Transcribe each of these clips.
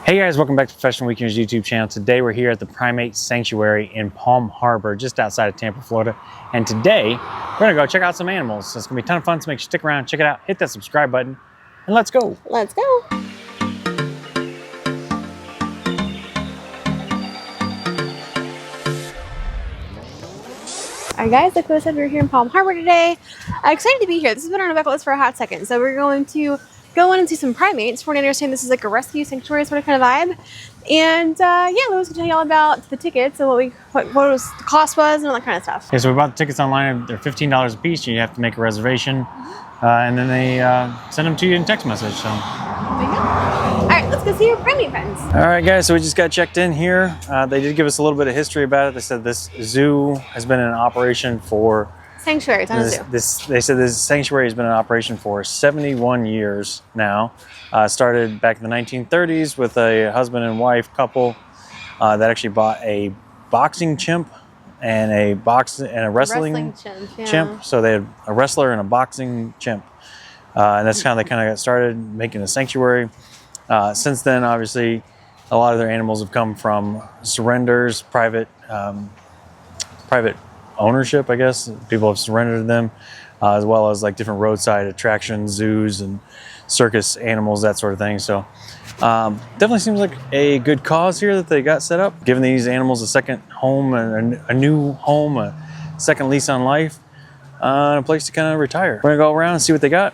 Hey guys, welcome back to Professional Weekenders YouTube channel. Today we're here at the Primate Sanctuary in Palm Harbor, just outside of Tampa, Florida. And today we're gonna go check out some animals. So it's gonna be a ton of fun, so make sure you stick around, check it out, hit that subscribe button, and let's go. Let's go. Alright guys, like I said, we're here in Palm Harbor today. Excited to be here. This has been on our bucket list for a hot second. So we're going to go in and see some primates. From what I understand, this is like a rescue sanctuary sort of kind of vibe. And yeah, Louis will tell you all about the tickets and what the cost was and all that kind of stuff. Okay, so we bought the tickets online. They're $15 a piece. You have to make a reservation. And then they send them to you in text message. So. There you go. Alright, let's go see your primate friends. Alright guys, so we just got checked in here. They did give us a little bit of history about it. They said this zoo has been in operation for... Sanctuary, it's not a zoo. They said this sanctuary has been in operation for 71 years now. Started back in the 1930s with a husband and wife couple that actually bought a boxing chimp and a wrestling chimp. So they had a wrestler and a boxing chimp. And that's how they kind of got started making a sanctuary. Since then, obviously, a lot of their animals have come from surrenders, private ownership, I guess. People have surrendered them, as well as like different roadside attractions, zoos and circus animals, that sort of thing. So definitely seems like a good cause here that they got set up, giving these animals a second home and a new home, a second lease on life, and a place to kind of retire. We're gonna go around and see what they got.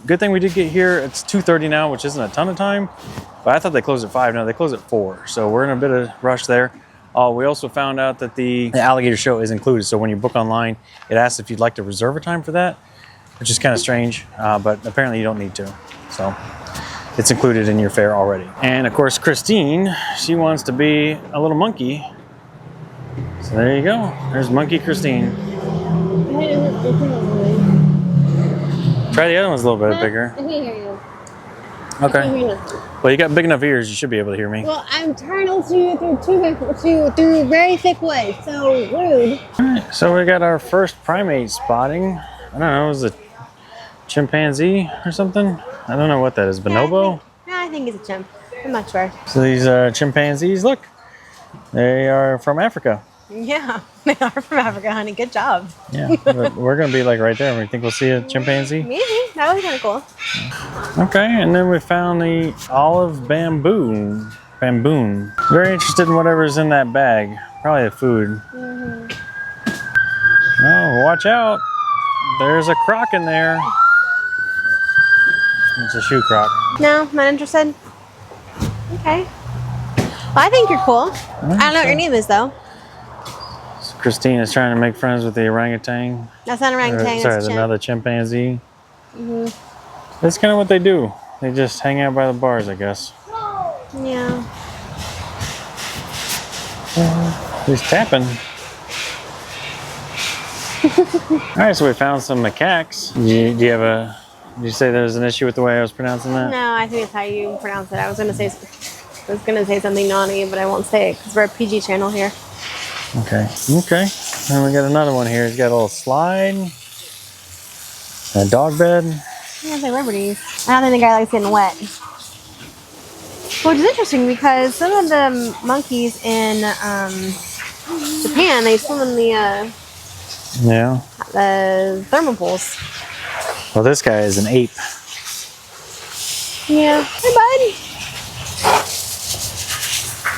Good thing we did get here. It's 2:30 now, which isn't a ton of time, but I thought they closed at 5. No, they close at 4. So we're in a bit of rush there. We also found out that the alligator show is included. So when you book online, it asks if you'd like to reserve a time for that, which is kind of strange, but apparently you don't need to. So it's included in your fare already. And of course, Christine, she wants to be a little monkey. So there you go. There's Monkey Christine. Try the other one's a little bit bigger. I can hear you. Okay. Well, you got big enough ears, you should be able to hear me. Well, I'm trying to listen to you through very thick wood, so rude. All right, so we got our first primate spotting. I don't know, is it chimpanzee or something? I don't know what that is. Bonobo? Yeah, I think it's a chimp. I'm not sure. So these are chimpanzees. Look, they are from Africa. Yeah, they are from Africa, honey. Good job. Yeah, but we're gonna be like right there. We think we'll see a chimpanzee. Maybe that was kind of cool. Okay, and then we found the olive bamboon. Very interested in whatever's in that bag. Probably the food. Oh, watch out! There's a croc in there. It's a shoe croc. No, not interested. Okay. Well, I think you're cool. I don't know what your name is though. Christine is trying to make friends with the orangutan. That's not an orangutan. Sorry, that's another chimpanzee. That's kind of what they do. They just hang out by the bars, I guess. Yeah. He's tapping. All right, so we found some macaques. Did you say there's an issue with the way I was pronouncing that? No, I think it's how you pronounce it. I was gonna say something naughty, but I won't say it because we're a PG channel here. Okay. And we got another one here. He's got a little slide. And a dog bed. Yeah, they liberties. I don't think the guy likes getting wet. Which is interesting because some of the monkeys in Japan, they swim in the thermal pools. Well, this guy is an ape. Yeah. Hey, bud.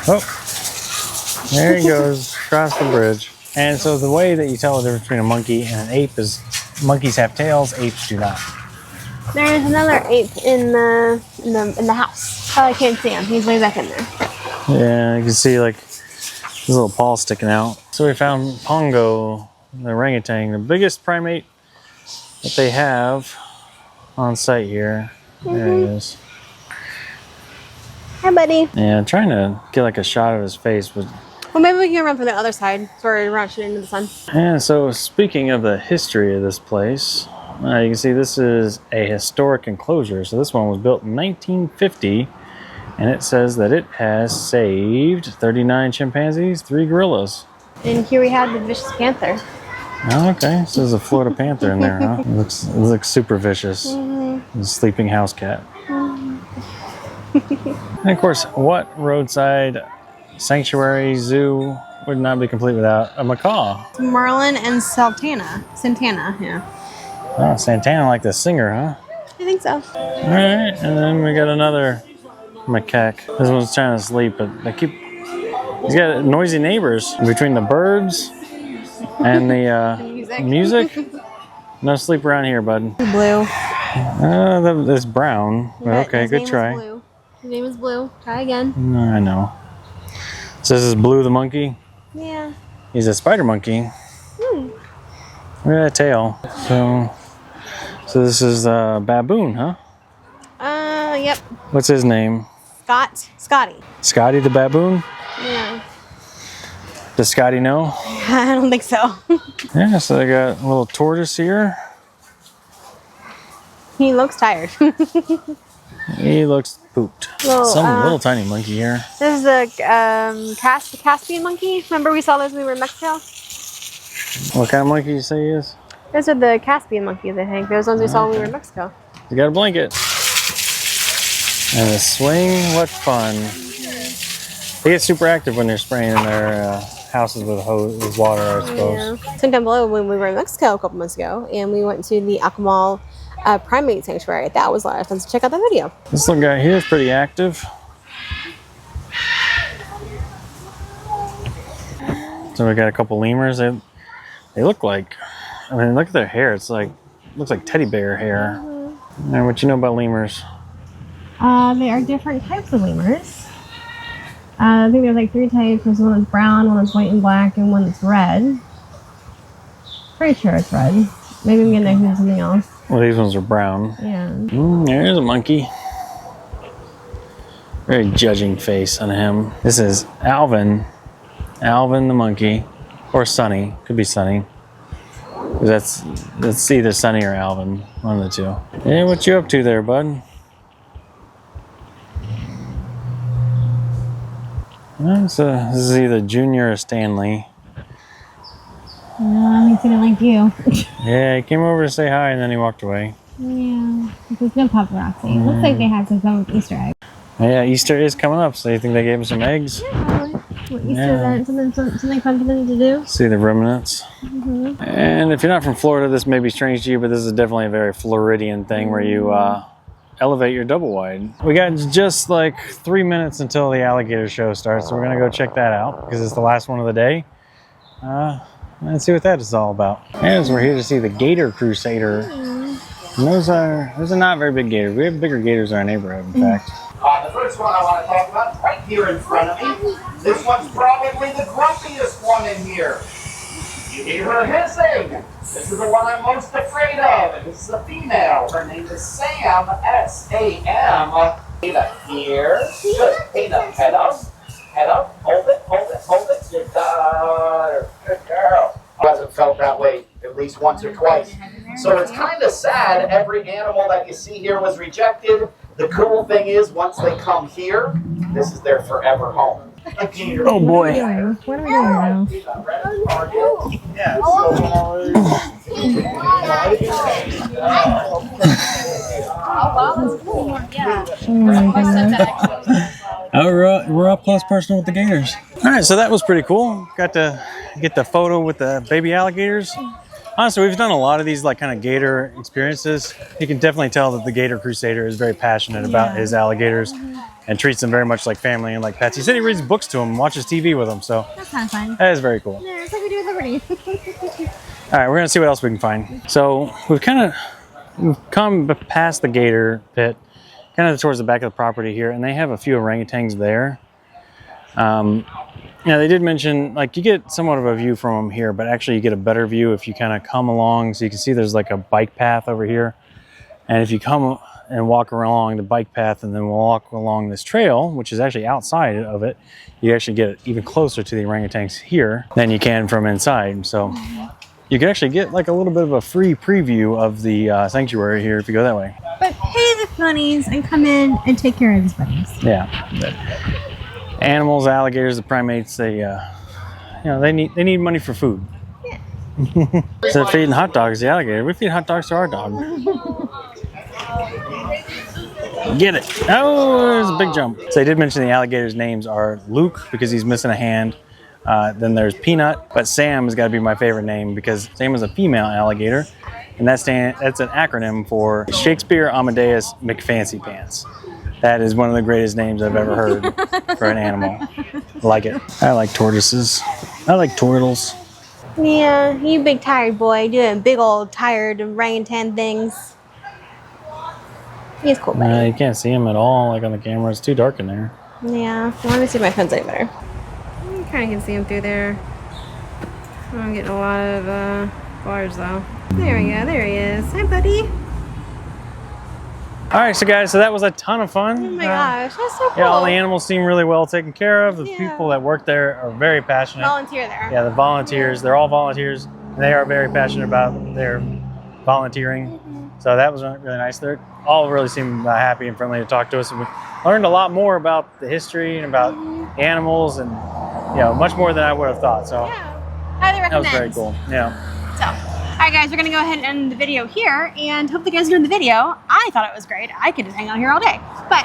Oh. There he goes, across the bridge. And so the way that you tell the difference between a monkey and an ape is monkeys have tails, apes do not. There's another ape in the house. Oh, I can't see him. He's way back in there. Yeah, you can see like his little paw sticking out. So we found Pongo, the orangutan, the biggest primate that they have on site here. There he is. Hi, buddy. Yeah, trying to get like a shot of his face, but well, maybe we can run from the other side so we're not shooting into the sun. And so speaking of the history of this place, you can see this is a historic enclosure. So this one was built in 1950, and it says that it has saved 39 chimpanzees, 3 gorillas. And here we have the vicious panther. Oh, okay. So there's a Florida panther in there, huh? It looks super vicious. The sleeping house cat. And of course, what roadside sanctuary zoo would not be complete without a macaw? Merlin and Santana, yeah. Oh, Santana, like the singer, huh? I think so. All right, and then we got another macaque. This one's trying to sleep, but he's got noisy neighbors between the birds and the music. No sleep around here, bud. Blue. It's brown. Okay, good try. His name is Blue. Try again. No, I know. So this is Blue the monkey? Yeah. He's a spider monkey. Look at that tail. So this is Baboon, huh? Yep. What's his name? Scotty. Scotty the baboon? Yeah. Does Scotty know? I don't think so. Yeah, so they got a little tortoise here. He looks tired. He looks pooped. Some little tiny monkey here. This is the Caspian monkey. Remember we saw those when we were in Mexico? What kind of monkey you say he is? Those are the Caspian monkeys, I think. Those ones we saw when we were in Mexico. You got a blanket. And a swing, what fun. They get super active when they're spraying in their houses with water, I suppose. Yeah. Sometime below when we were in Mexico a couple months ago, and we went to the Viator Primate Sanctuary. That was a lot of fun, so check out that video. This little guy here is pretty active. So we got a couple lemurs. They look like, I mean, look at their hair. It's like, looks like teddy bear hair. And what you know about lemurs? They are different types of lemurs. I think there's like 3 types. There's one that's brown, one that's white and black, and one that's red. Pretty sure it's red. Maybe I'm getting into something else. Well, these ones are brown. Yeah. There's a monkey. Very judging face on him. This is Alvin. Alvin the monkey. Or Sunny. Could be Sunny. That's either Sunny or Alvin. One of the two. Hey, what you up to there, bud? So this is either Junior or Stanley. No, he's gonna like you. Yeah, he came over to say hi and then he walked away. Yeah, there's no paparazzi. Looks like they had some Easter eggs. Yeah, Easter is coming up, so you think they gave him some eggs? Yeah, probably. What, Easter event, something fun for them to do. See the remnants. And if you're not from Florida, this may be strange to you, but this is definitely a very Floridian thing where you elevate your double wide. We got just like 3 minutes until the alligator show starts, so we're gonna go check that out because it's the last one of the day. And see what that is all about. And so we're here to see the Gator Crusader. And those are not very big gators. We have bigger gators in our neighborhood, in fact. The first one I want to talk about is right here in front of me. This one's probably the grumpiest one in here. You hear her hissing. This is the one I'm most afraid of. And this is a female. Her name is Sam, S-A-M. Peanut here. Good. Peanut, head up. Head up. Hold it, hold it, hold it. Good daughter. Good girl. Hasn't felt that way at least once or twice. So it's kind of sad. Every animal that you see here was rejected. The cool thing is, once they come here, this is their forever home. Oh boy. What are we doing now? We're up close personal with the gators. All right, so that was pretty cool. Got to get the photo with the baby alligators. Honestly, we've done a lot of these like kind of gator experiences. You can definitely tell that the Gator Crusader is very passionate about his alligators and treats them very much like family and like pets. He said he reads books to them and watches TV with them, so That's kind of fun. that is very cool. Yeah, that's like we do with Liberty. All right, we're gonna see what else we can find. So we've come past the gator pit, kind of towards the back of the property here, and they have a few orangutans there. Yeah, they did mention like you get somewhat of a view from them here, but actually you get a better view if you kind of come along. So you can see there's like a bike path over here, and if you come and walk along the bike path and then walk along this trail, which is actually outside of it, you actually get even closer to the orangutans here than you can from inside. So you can actually get like a little bit of a free preview of the sanctuary here if you go that way. But pay the bunnies and come in and take care of these bunnies. Yeah. Animals, alligators, the primates, they need money for food. Yeah. Instead of feeding hot dogs to the alligator, we feed hot dogs to our dog. Get it. Oh, there's a big jump. So I did mention the alligator's names are Luke because he's missing a hand. Then there's Peanut, but Sam has got to be my favorite name because Sam is a female alligator, and that's an acronym for Shakespeare Amadeus McFancy Pants. That is one of the greatest names I've ever heard for an animal. I like it. I like tortoises. I like turtles. Yeah, you big tired boy doing big old tired orangutan things. He's cool, buddy. You can't see him at all, like on the camera. It's too dark in there. Yeah, I want to see my phone's any better. You kind of can see him through there. I'm getting a lot of bars though. There we go. There he is. Hi, buddy. All right, so guys, so that was a ton of fun. Oh my gosh, that's so cool. Yeah, all the animals seem really well taken care of. The people that work there are very passionate. Volunteer there. Yeah, the volunteers, they're all volunteers. And they are very passionate about their volunteering. So that was really nice. They all really seemed happy and friendly to talk to us. And we learned a lot more about the history and about animals and, you know, much more than I would have thought. So yeah, highly recommend. That was very cool. Yeah. So, all right, guys, we're gonna go ahead and end the video here, and hope you guys enjoyed the video. I thought it was great. I could just hang out here all day, but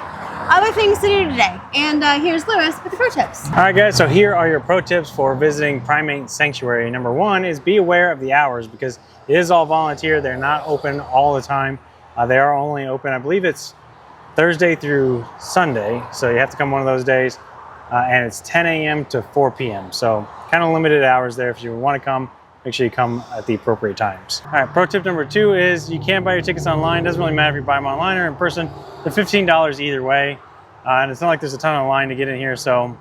other things to do today. And here's Lewis with the pro tips. All right, guys. So here are your pro tips for visiting Primate Sanctuary. Number one is be aware of the hours because it is all volunteer. They're not open all the time. They are only open, I believe it's Thursday through Sunday. So you have to come one of those days. And it's 10 a.m. to 4 p.m. So kind of limited hours there. If you want to come, make sure you come at the appropriate times. All right, pro tip number two is you can buy your tickets online. Doesn't really matter if you buy them online or in person. They're $15 either way. And it's not like there's a ton of line to get in here. So,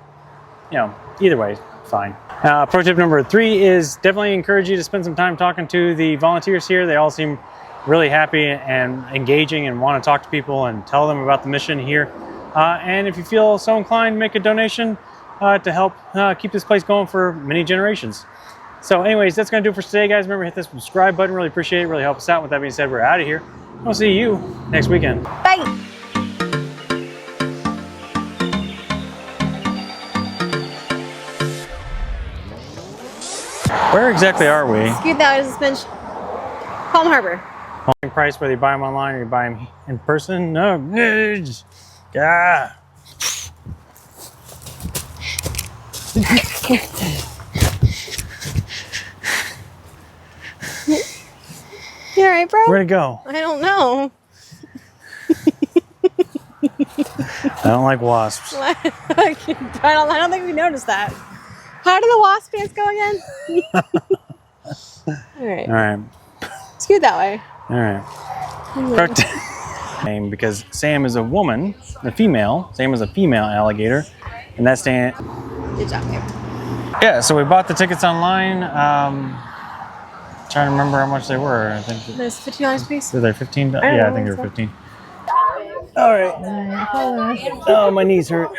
you know, either way, fine. Pro tip number three is definitely encourage you to spend some time talking to the volunteers here. They all seem really happy and engaging and want to talk to people and tell them about the mission here. And if you feel so inclined, make a donation to help keep this place going for many generations. So anyways, that's going to do it for today, guys. Remember, hit the subscribe button. Really appreciate it. Really help us out. With that being said, we're out of here. We'll see you next weekend. Bye. Where exactly are we? Scoot that as a bench. Palm Harbor. Price whether you buy them online or you buy them in person? No. Yeah. You alright, bro? Where'd it go? I don't know. I don't like wasps. I don't think we noticed that. How do the wasp pants go again? Alright. Alright. Scoot that way. Alright. Name because Sam is a woman, a female. Sam is a female alligator, and that's Good job, babe. Yeah, so we bought the tickets online. Trying to remember how much they were. I think There's $15 a piece. were they 15? Yeah, I think they were 15. All right. Oh, my knees hurt.